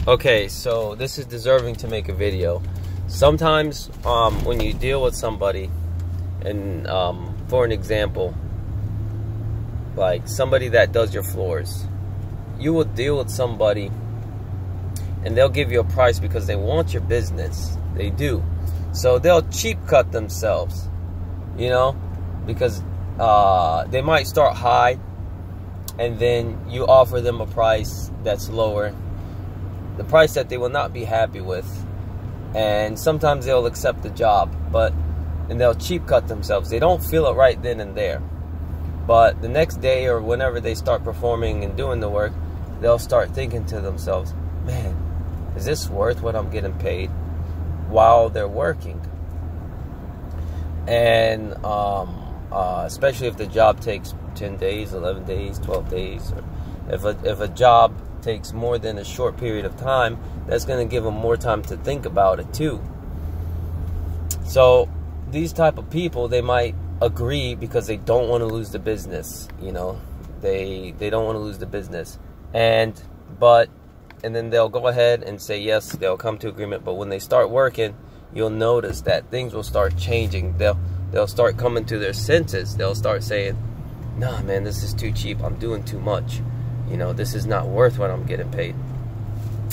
Okay, so this is deserving to make a video. Sometimes when you deal with somebody, and for an example, like somebody that does your floors, you will deal with somebody and they'll give you a price because they want your business. They do. So they'll cheap cut themselves, you know, because they might start high and then you offer them a price that's lower, the price that they will not be happy with. And sometimes they'll accept the job, and they'll cheap cut themselves. They don't feel it right then and there. But the next day or whenever they start performing and doing the work, they'll start thinking to themselves, man, is this worth what I'm getting paid while they're working? And especially if the job takes 10 days, 11 days, 12 days, or if a job takes more than a short period of time, that's going to give them more time to think about it too. So these type of people, they might agree because they don't want to lose the business, you know, they don't want to lose the business, and then they'll go ahead and say yes, they'll come to agreement. But when they start working, you'll notice that things will start changing. They'll start coming to their senses. They'll start saying, nah man, this is too cheap, I'm doing too much, you know, this is not worth what I'm getting paid.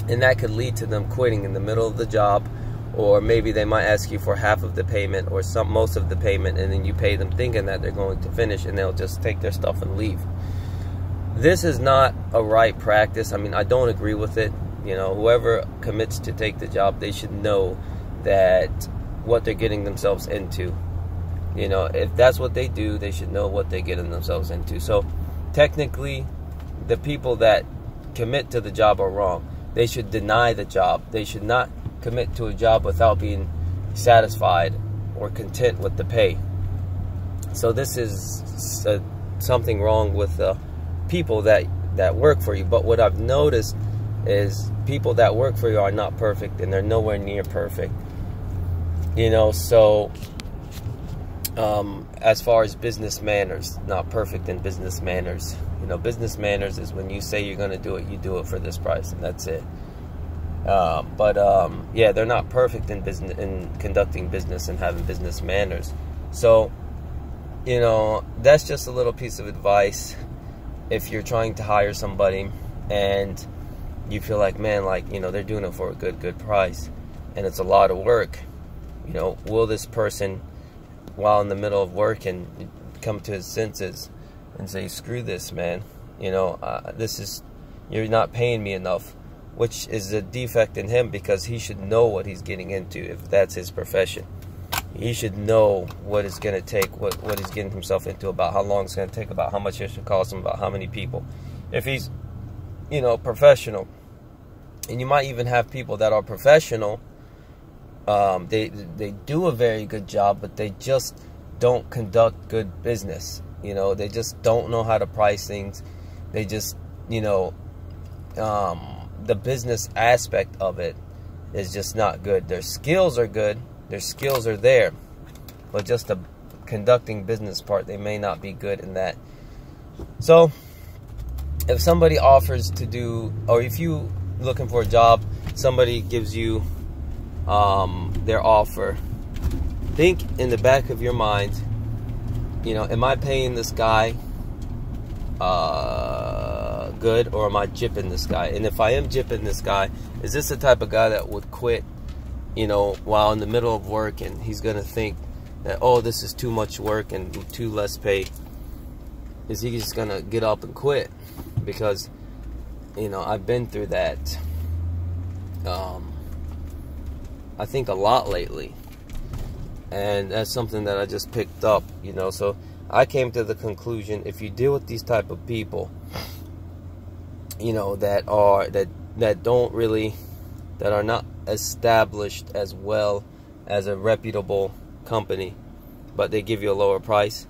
And that could lead to them quitting in the middle of the job, or maybe they might ask you for half of the payment or most of the payment, and then you pay them thinking that they're going to finish, and they'll just take their stuff and leave. This is not a right practice. I mean, I don't agree with it. You know, whoever commits to take the job, they should know that what they're getting themselves into. You know, if that's what they do, they should know what they're getting themselves into. So technically, the people that commit to the job are wrong. They should deny the job. They should not commit to a job without being satisfied or content with the pay. So this is something wrong with people that work for you. But what I've noticed is people that work for you are not perfect, and they're nowhere near perfect. You know, so as far as business manners, not perfect in business manners. You know, business manners is when you say you're going to do it, you do it for this price, and that's it. Yeah, they're not perfect in business, in conducting business and having business manners. So, you know, that's just a little piece of advice. If you're trying to hire somebody and you feel like, man, like, you know, they're doing it for a good price and it's a lot of work, you know, will this person, while in the middle of work, and come to his senses and say, screw this, man, you know, you're not paying me enough, which is a defect in him, because he should know what he's getting into. If that's his profession, he should know what it's going to take, what he's getting himself into, about how long it's going to take, about how much it should cost him, about how many people. If he's, you know, professional, and you might even have people that are professional, they do a very good job, but they just don't conduct good business. You know, they just don't know how to price things. They just, you know, the business aspect of it is just not good. Their skills are good. Their skills are there. But just the conducting business part, they may not be good in that. So, if somebody offers to do, or if you looking for a job, somebody gives you their offer, think in the back of your mind, you know, am I paying this guy good, or am I gypping this guy? And if I am gypping this guy, is this the type of guy that would quit, you know, while in the middle of work, and he's gonna think that, oh, this is too much work and too less pay? Is he just gonna get up and quit? Because, you know, I've been through that I think a lot lately, and that's something that I just picked up, you know. So I came to the conclusion, if you deal with these type of people, you know, that are not established as well as a reputable company, but they give you a lower price,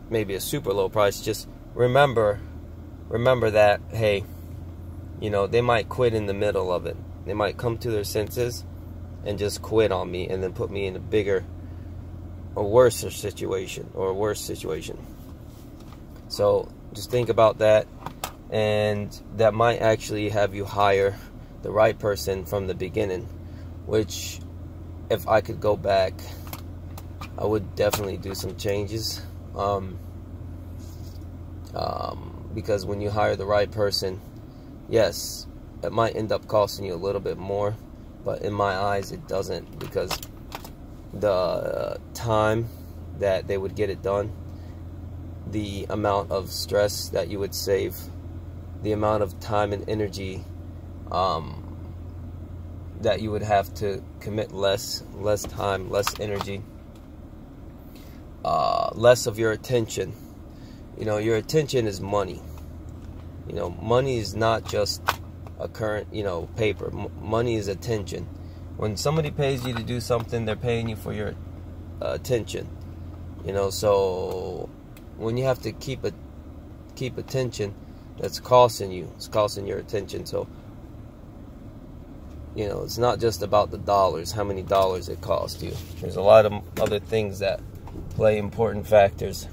maybe a super low price, just remember that, hey, you know, they might quit in the middle of it. They might come to their senses and just quit on me, and then put me in a bigger or worse situation. So just think about that, and that might actually have you hire the right person from the beginning, which if I could go back, I would definitely do some changes. Because when you hire the right person, yes, it might end up costing you a little bit more, but in my eyes it doesn't, because the time that they would get it done, the amount of stress that you would save, the amount of time and energy that you would have to commit less time, less energy, less of your attention. You know, your attention is money. You know, money is not just a current, paper. Money is attention. When somebody pays you to do something, they're paying you for your attention. So when you have to keep attention, that's costing you. It's costing your attention. So, it's not just about the dollars, how many dollars it costs you. There's a lot of other things that play important factors,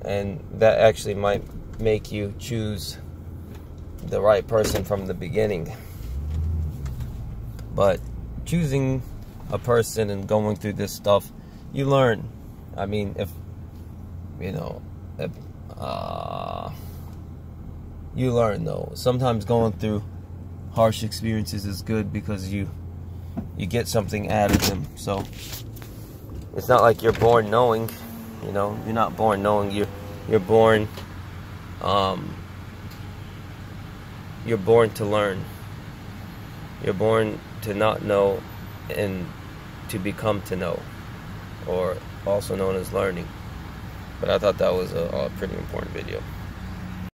and that actually might make you choose the right person from the beginning. But choosing a person and going through this stuff, you learn. I mean, you learn, though. Sometimes going through harsh experiences is good, because you get something out of them. So it's not like you're born knowing. You're not born knowing. You're born to learn. You're born to not know and to become to know, or also known as learning. But I thought that was a pretty important video.